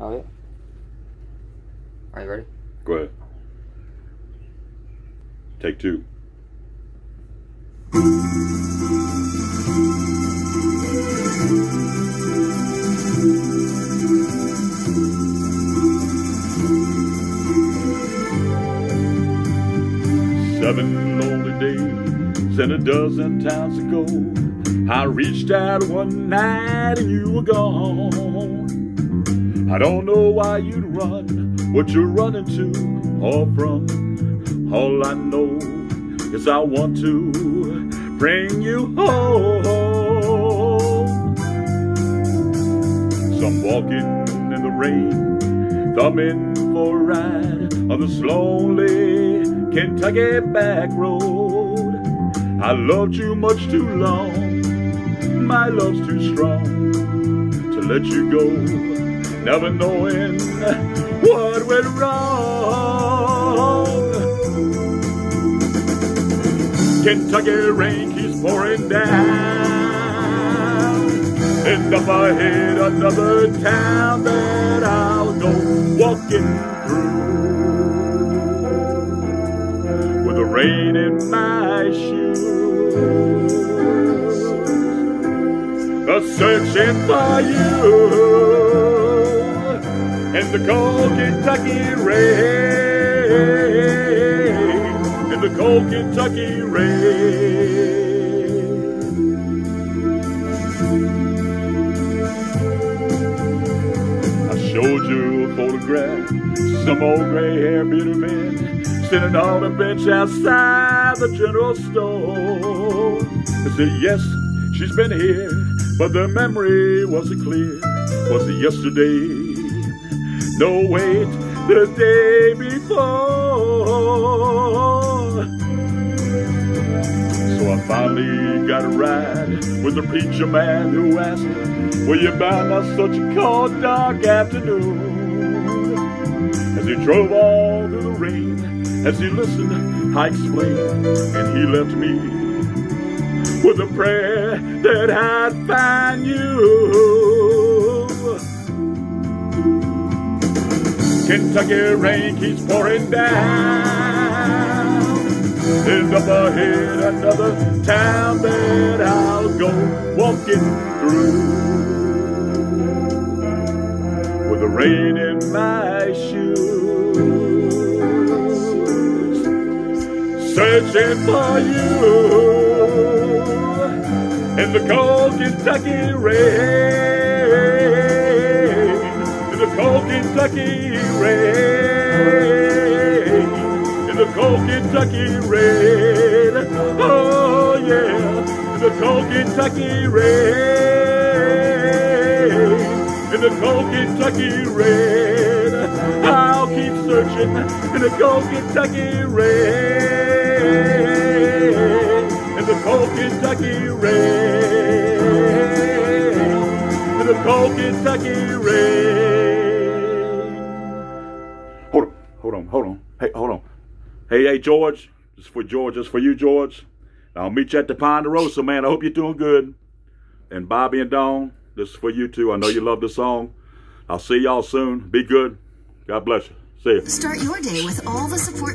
Oh, yeah. Are you ready? Go ahead. Take two. Seven lonely days and a dozen towns ago, I reached out one night and you were gone. I don't know why you'd run, what you're running to or from. All I know is I want to bring you home. So I'm walking in the rain, thumbing for a ride on this lonely Kentucky back road. I loved you much too long, my love's too strong to let you go, never knowing what went wrong. Kentucky rain keeps pouring down, and up ahead another town that I'll go walking through, with the rain in my shoes, searching for you in the cold Kentucky rain, in the cold Kentucky rain. I showed you a photograph, some old gray-haired bearded man sitting on a bench outside the general store. I said, yes, she's been here, but the memory wasn't clear. Was it yesterday? No, wait, the day before. So I finally got a ride with the preacher man who asked, were you bound on such a cold, dark afternoon? As he drove all through the rain, as he listened, I explained, and he left me with a prayer that I'd find you. Kentucky rain keeps pouring down, and up ahead another town that I'll go walking through, with the rain in my shoes, searching for you in the cold Kentucky rain, in the cold Kentucky rain, in the cold Kentucky rain. Oh yeah, in the cold Kentucky rain, in the cold Kentucky rain. I'll keep searching in the cold Kentucky rain, in the cold Kentucky rain, in the cold Kentucky rain. Hold on. Hey, hold on. Hey, George. This is for George. This is for you, George. I'll meet you at the Ponderosa, man. I hope you're doing good. And Bobby and Dawn, this is for you too. I know you love the song. I'll see y'all soon. Be good. God bless you. See you. Start your day with all the support.